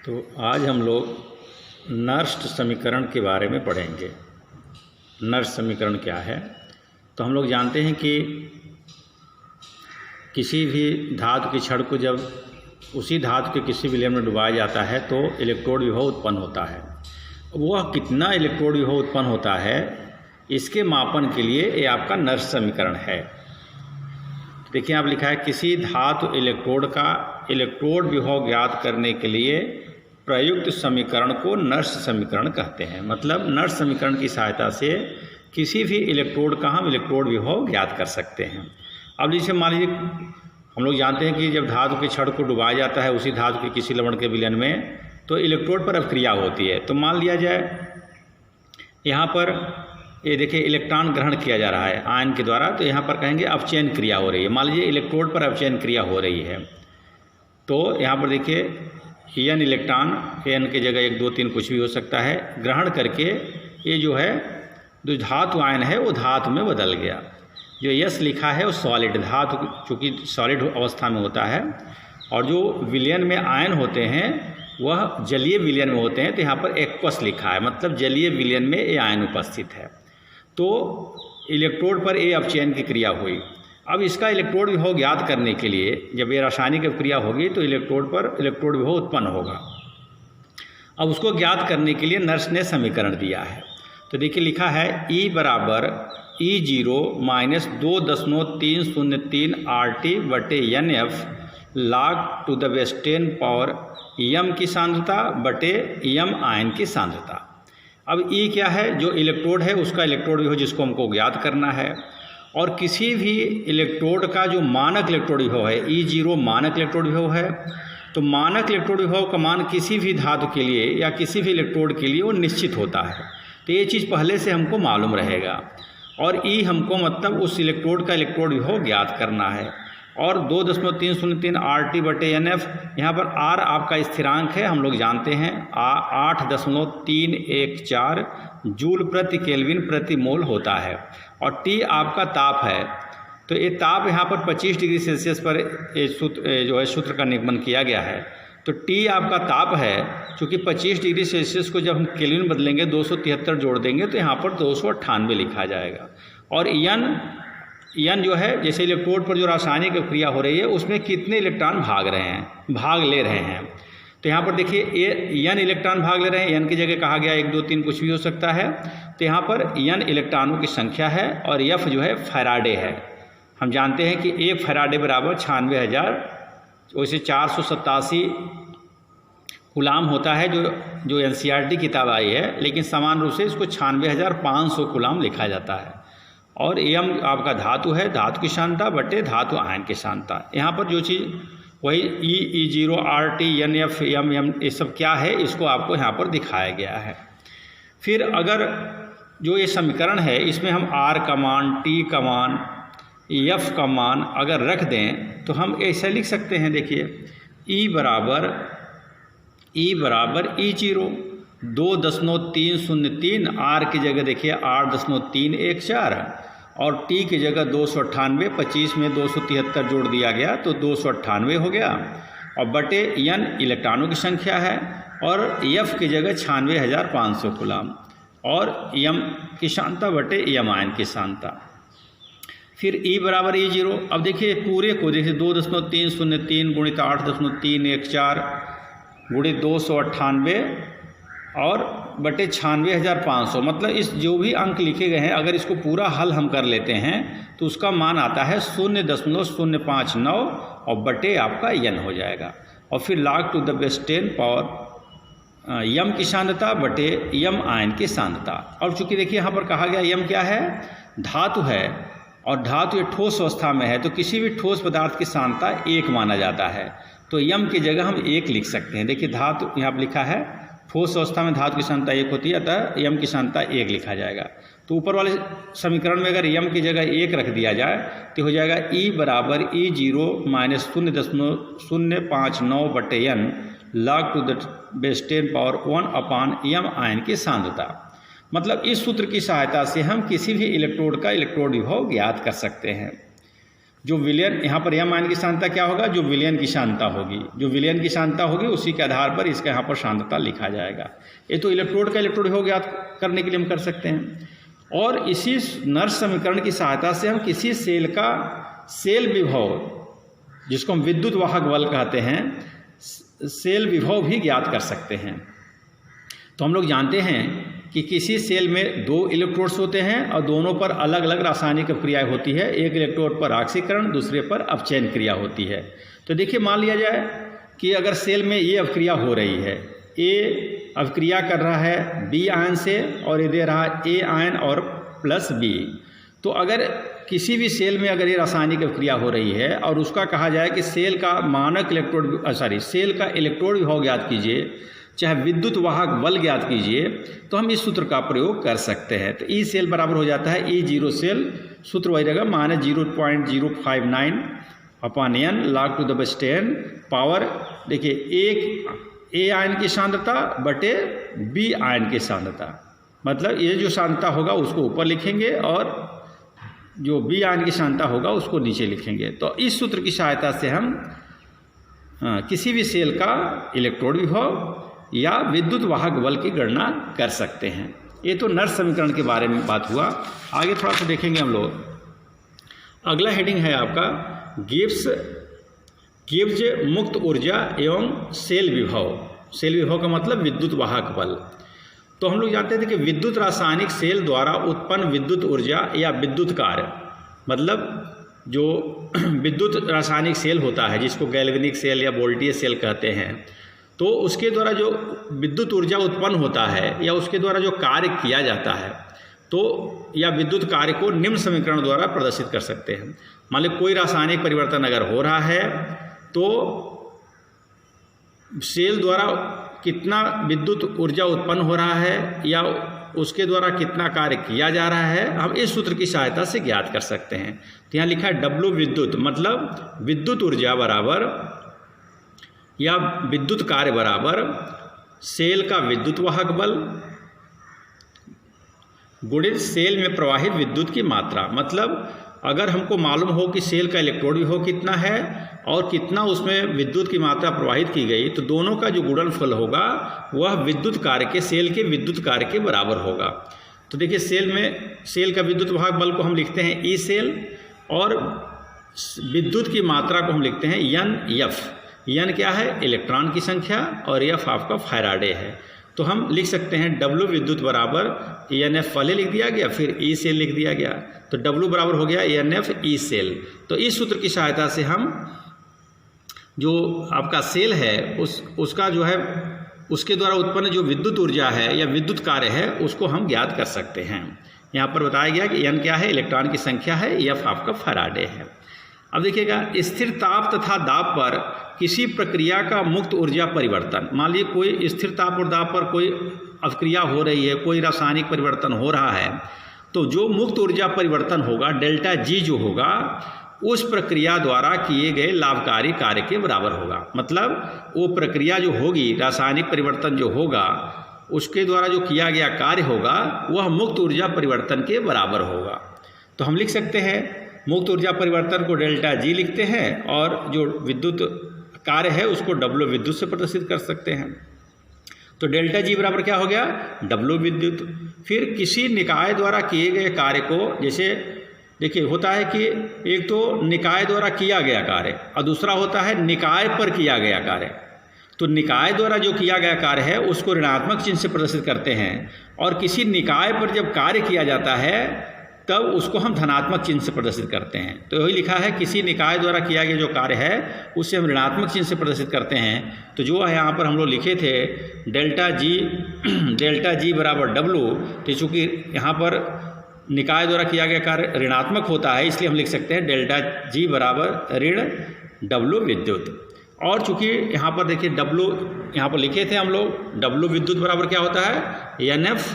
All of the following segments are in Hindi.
तो आज हम लोग नर्स्ट समीकरण के बारे में पढ़ेंगे। नर्स्ट समीकरण क्या है? तो हम लोग जानते हैं कि किसी भी धातु के छड़ को जब उसी धातु के किसी विलयन में डुबाया जाता है तो इलेक्ट्रोड विभव उत्पन्न होता है। वह कितना इलेक्ट्रोड विभव उत्पन्न होता है, इसके मापन के लिए ये आपका नर्स्ट समीकरण है। देखिए आप लिखा है किसी धातु इलेक्ट्रोड का इलेक्ट्रोड विभव ज्ञात करने के लिए प्रयुक्त समीकरण को नर्स्ट समीकरण कहते हैं। मतलब नर्स्ट समीकरण की सहायता से किसी भी इलेक्ट्रोड का हम इलेक्ट्रोड विभव ज्ञात कर सकते हैं। अब जैसे मान लीजिए हम लोग जानते हैं कि जब धातु के छड़ को डुबाया जाता है उसी धातु के किसी लवण के विलयन में, तो इलेक्ट्रोड पर अभिक्रिया होती है। तो मान लिया जाए यहाँ पर ये देखिए इलेक्ट्रॉन ग्रहण किया जा रहा है आयन के द्वारा, तो यहाँ पर कहेंगे अपचयन क्रिया हो रही है। मान लीजिए इलेक्ट्रोड पर अपचयन क्रिया हो रही है, तो यहाँ पर देखिए एन इलेक्ट्रॉन, एन की जगह 1 2 3 कुछ भी हो सकता है, ग्रहण करके ये जो है जो धातु आयन है वो धातु में बदल गया। जो यस लिखा है वो सॉलिड धातु, चूँकि सॉलिड अवस्था में होता है, और जो विलयन में आयन होते हैं वह जलीय विलयन में होते हैं। तो यहाँ पर एक्वस लिखा है, मतलब जलीय विलयन में ये आयन उपस्थित है। तो इलेक्ट्रोड पर ये अपचयन की क्रिया हुई। अब इसका इलेक्ट्रोड विभव ज्ञात करने के लिए जब ये रासायनिक क्रिया होगी तो इलेक्ट्रोड पर इलेक्ट्रोड विभव उत्पन्न होगा। अब उसको ज्ञात करने के लिए नर्स ने समीकरण दिया है। तो देखिए लिखा है E बराबर E0 माइनस 2.303 RT बटे NF log to the base 10 power m की सांद्रता बटे m आयन की सांद्रता। अब E क्या है? जो इलेक्ट्रोड है उसका इलेक्ट्रोड विभव जिसको हमको ज्ञात करना है, और किसी भी इलेक्ट्रोड का जो मानक इलेक्ट्रोड विभव है E0 मानक इलेक्ट्रोड विभव है। तो मानक इलेक्ट्रोड विभव का मान किसी भी धातु के लिए या किसी भी इलेक्ट्रोड के लिए वो निश्चित होता है। तो ये चीज़ पहले से हमको मालूम रहेगा। और E हमको मतलब उस इलेक्ट्रोड का इलेक्ट्रोड विभव ज्ञात करना है। और 2.303 RT बटे NF, यहाँ पर R आपका स्थिरांक है, हम लोग जानते हैं 8.314 जूल प्रति केल्विन प्रति मोल होता है। और T आपका ताप है, तो ये ताप यहाँ पर 25 डिग्री सेल्सियस पर ये सूत्र जो है सूत्र का निगमन किया गया है। तो T आपका ताप है, चूँकि 25 डिग्री सेल्सियस को जब हम केल्विन बदलेंगे 273 जोड़ देंगे तो यहाँ पर 298 लिखा जाएगा। और एन जो है जैसे इलेक्ट्रोड पर जो रासायनिक क्रिया हो रही है उसमें कितने इलेक्ट्रॉन भाग ले रहे हैं। तो यहाँ पर देखिए एन इलेक्ट्रॉन भाग ले रहे हैं, एन की जगह कहा गया 1 2 3 कुछ भी हो सकता है। तो यहाँ पर एन इलेक्ट्रॉनों की संख्या है और एफ जो है फैराडे है। हम जानते हैं कि 1 फैराडे बराबर 96,000, वैसे 487 कूलाम होता है जो NCERT किताब आई है, लेकिन समान रूप से इसको 96,500 कूलाम लिखा जाता है। और एम आपका धातु है, धातु की सांद्रता बटे धातु आयन की सांद्रता। यहाँ पर जो चीज़ वही E0 RT NF M ये सब क्या है, इसको आपको यहाँ पर दिखाया गया है। फिर अगर जो ये समीकरण है इसमें हम R का मान, T का मान, F का मान अगर रख दें तो हम ऐसे लिख सकते हैं। देखिए E बराबर E0 2.303, R की जगह देखिए 8.314 और T की जगह 298, 25 में 273 जोड़ दिया गया तो 298 हो गया। और बटे N इलेक्ट्रॉनों की संख्या है और F की जगह 96,500 कूलाम और M की सांद्रता बटे M आयन की सांद्रता। फिर E बराबर E0। अब देखिए पूरे को देखिए 2.303 गुणित 8.314 गुणित 298 और बटे 96,500, मतलब इस जो भी अंक लिखे गए हैं अगर इसको पूरा हल हम कर लेते हैं तो उसका मान आता है 0.059 और बटे आपका n हो जाएगा। और फिर log to the base 10 power m की सांद्रता बटे m आयन की सांद्रता। और चूँकि देखिए यहाँ पर कहा गया m क्या है? धातु है, और धातु ये ठोस अवस्था में है, तो किसी भी ठोस पदार्थ की सांद्रता 1 माना जाता है। तो m की जगह हम 1 लिख सकते हैं। देखिए धातु यहाँ पर लिखा है ठोस अवस्था में धातु की सांद्रता 1 होती है, अतः m की सांद्रता 1 लिखा जाएगा। तो ऊपर वाले समीकरण में अगर m की जगह 1 रख दिया जाए तो हो जाएगा E बराबर E0 माइनस 0.059 बटे n log to the base 10 power 1 अपान m आयन की सांद्रता। मतलब इस सूत्र की सहायता से हम किसी भी इलेक्ट्रोड का इलेक्ट्रोड विभव ज्ञात कर सकते हैं। जो विलयन, यहाँ पर एम आयन की सांद्रता क्या होगा, जो विलयन की सांद्रता होगी, जो विलयन की सांद्रता होगी उसी के आधार पर इसका यहाँ पर सांद्रता लिखा जाएगा। ये तो इलेक्ट्रोड का इलेक्ट्रोड विभव ज्ञात करने के लिए हम कर सकते हैं। और इसी नर्स समीकरण की सहायता से हम किसी सेल का सेल विभव, जिसको हम विद्युत वाहक बल कहते हैं, सेल विभव भी ज्ञात कर सकते हैं। तो हम लोग जानते हैं कि किसी सेल में 2 इलेक्ट्रोड्स होते हैं और दोनों पर अलग अलग रासायनिक क्रियाएं होती है। एक इलेक्ट्रोड पर ऑक्सीकरण, दूसरे पर अपचयन क्रिया होती है। तो देखिए, मान लिया जाए कि अगर सेल में ये अभिक्रिया हो रही है, ए अभिक्रिया कर रहा है बी आयन से और ये दे रहा है ए आयन और प्लस बी। तो अगर किसी भी सेल में अगर ये रासायनिक अभिक्रिया हो रही है और उसका कहा जाए कि सेल का मानक सेल का इलेक्ट्रोड विभव ज्ञात कीजिए, चाहे विद्युत वाहक बल ज्ञात कीजिए, तो हम इस सूत्र का प्रयोग कर सकते हैं। तो ई सेल बराबर हो जाता है E0 सेल, सूत्र वही रहेगा -0.059 upon n log to the base 10 power, देखिए एक ए आयन की सांद्रता बटे बी आयन की सांद्रता, मतलब ये जो सांद्रता होगा उसको ऊपर लिखेंगे और जो बी आयन की सांद्रता होगा उसको नीचे लिखेंगे। तो इस सूत्र की सहायता से हम किसी भी सेल का इलेक्ट्रोड विभव या विद्युत वाहक बल की गणना कर सकते हैं। ये तो नर्स समीकरण के बारे में बात हुआ। आगे थोड़ा सा देखेंगे हम लोग। अगला हेडिंग है आपका गिब्स मुक्त ऊर्जा एवं सेल विभव। सेल विभव का मतलब विद्युत वाहक बल। तो हम लोग जानते थे कि विद्युत रासायनिक सेल द्वारा उत्पन्न विद्युत ऊर्जा या विद्युत कार्य, मतलब जो विद्युत रासायनिक सेल होता है जिसको गैल्वेनिक सेल या वोल्टेज सेल कहते हैं, तो उसके द्वारा जो विद्युत ऊर्जा उत्पन्न होता है या उसके द्वारा जो कार्य किया जाता है, तो या विद्युत कार्य को निम्न समीकरण द्वारा प्रदर्शित कर सकते हैं। मान लो कोई रासायनिक परिवर्तन अगर हो रहा है तो सेल द्वारा कितना विद्युत ऊर्जा उत्पन्न हो रहा है या उसके द्वारा कितना कार्य किया जा रहा है, हम इस सूत्र की सहायता से ज्ञात कर सकते हैं। तो यहाँ लिखा है W विद्युत, मतलब विद्युत ऊर्जा बराबर या विद्युत कार्य बराबर सेल का विद्युत वाहक बल गुणित सेल में प्रवाहित विद्युत की मात्रा। मतलब अगर हमको मालूम हो कि सेल का इलेक्ट्रोड विभव कितना है और कितना उसमें विद्युत की मात्रा प्रवाहित की गई, तो दोनों का जो गुणनफल होगा वह विद्युत कार्य के, सेल के विद्युत कार्य के बराबर होगा। तो देखिए, सेल का विद्युत वाहक बल को हम लिखते हैं ई सेल और विद्युत की मात्रा को हम लिखते हैं NF। n क्या है, इलेक्ट्रॉन की संख्या, और F आपका फैराडे है। तो हम लिख सकते हैं W विद्युत बराबर NF पहले लिख दिया गया, फिर E सेल लिख दिया गया, तो W बराबर हो गया NF E सेल। तो इस सूत्र की सहायता से हम जो आपका सेल है उसका जो है उसके द्वारा उत्पन्न जो विद्युत ऊर्जा है या विद्युत कार्य है उसको हम ज्ञात कर सकते हैं। यहाँ पर बताया गया कि n क्या है, इलेक्ट्रॉन की संख्या है, F आपका फैराडे है। अब देखिएगा, स्थिर ताप तथा दाब पर किसी प्रक्रिया का मुक्त ऊर्जा परिवर्तन। मान लीजिए कोई स्थिर ताप और दाब पर कोई अभिक्रिया हो रही है, कोई रासायनिक परिवर्तन हो रहा है, तो जो मुक्त ऊर्जा परिवर्तन होगा डेल्टा G जो होगा उस प्रक्रिया द्वारा किए गए लाभकारी कार्य के बराबर होगा। मतलब वो प्रक्रिया जो होगी, रासायनिक परिवर्तन जो होगा, उसके द्वारा जो किया गया कार्य होगा वह मुक्त ऊर्जा परिवर्तन के बराबर होगा। तो हम लिख सकते हैं मुक्त ऊर्जा परिवर्तन को डेल्टा G लिखते हैं और जो विद्युत कार्य है उसको W विद्युत से प्रदर्शित कर सकते हैं। तो डेल्टा G बराबर क्या हो गया, W विद्युत। फिर किसी निकाय द्वारा किए गए कार्य को, जैसे देखिए होता है कि एक तो निकाय द्वारा किया गया कार्य और दूसरा होता है निकाय पर किया गया कार्य। तो निकाय द्वारा जो किया गया कार्य है उसको ऋणात्मक चिन्ह से प्रदर्शित करते हैं, और किसी निकाय पर जब कार्य किया जाता है तब उसको हम धनात्मक चिन्ह से प्रदर्शित करते हैं। तो यही लिखा है, किसी निकाय द्वारा किया गया जो कार्य है उससे हम ऋणात्मक चिन्ह से प्रदर्शित करते हैं। तो जो है यहाँ पर हम लोग लिखे थे डेल्टा जी बराबर W, तो चूँकि यहाँ पर निकाय द्वारा किया गया कार्य ऋणात्मक होता है इसलिए हम लिख सकते हैं डेल्टा G बराबर ऋण W विद्युत। और चूँकि यहाँ पर देखिए W यहाँ पर लिखे थे हम लोग, W विद्युत बराबर क्या होता है, NF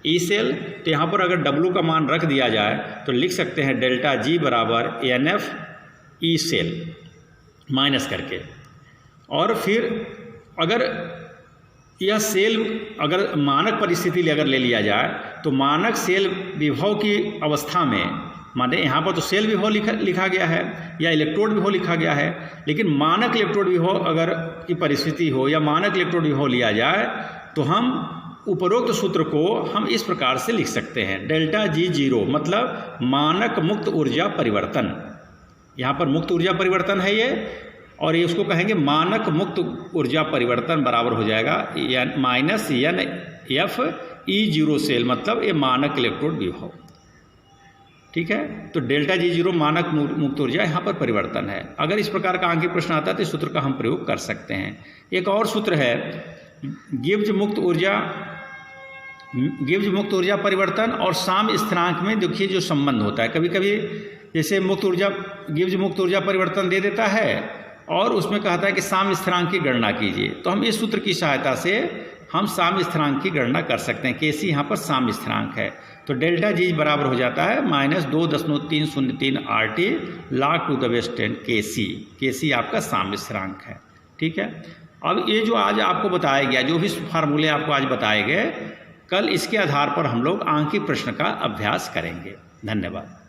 ई सेल। तो यहाँ पर अगर W का मान रख दिया जाए तो लिख सकते हैं डेल्टा G बराबर NF ई सेल माइनस करके। और फिर अगर यह सेल अगर मानक परिस्थिति अगर ले लिया जाए तो मानक सेल विभव की अवस्था में माने यहाँ पर तो सेल विभव लिखा गया है या इलेक्ट्रोड विभव लिखा गया है, लेकिन मानक इलेक्ट्रोड विभव अगर की परिस्थिति हो या मानक इलेक्ट्रोड विभव लिया जाए तो हम उपरोक्त सूत्र को हम इस प्रकार से लिख सकते हैं। डेल्टा जी जीरो मतलब मानक मुक्त ऊर्जा परिवर्तन, यहाँ पर मुक्त ऊर्जा परिवर्तन है ये, और ये उसको कहेंगे मानक मुक्त ऊर्जा परिवर्तन बराबर हो जाएगा minus N F E zero cell, मतलब ये मानक इलेक्ट्रोड विभव। ठीक है, तो डेल्टा जी जीरो मानक मुक्त ऊर्जा यहाँ पर परिवर्तन है। अगर इस प्रकार का आंकिक प्रश्न आता है तो इस सूत्र का हम प्रयोग कर सकते हैं। एक और सूत्र है गिब्स मुक्त ऊर्जा परिवर्तन और साम स्थिरांक में देखिए जो संबंध होता है, कभी कभी जैसे गिब्स मुक्त ऊर्जा परिवर्तन दे देता है और उसमें कहता है कि साम स्थिरांक की गणना कीजिए, तो हम इस सूत्र की सहायता से हम साम स्थिरांक की गणना कर सकते हैं। केसी यहाँ पर साम स्थिरांक है, तो डेल्टा जी बराबर हो जाता है -2.303 RT log to the base 10 केसी। केसी आपका साम स्थिरांक है। ठीक है, अब ये जो आज आपको बताया गया, जो भी फार्मूले आपको आज बताए गए, कल इसके आधार पर हम लोग आंकिक प्रश्न का अभ्यास करेंगे। धन्यवाद।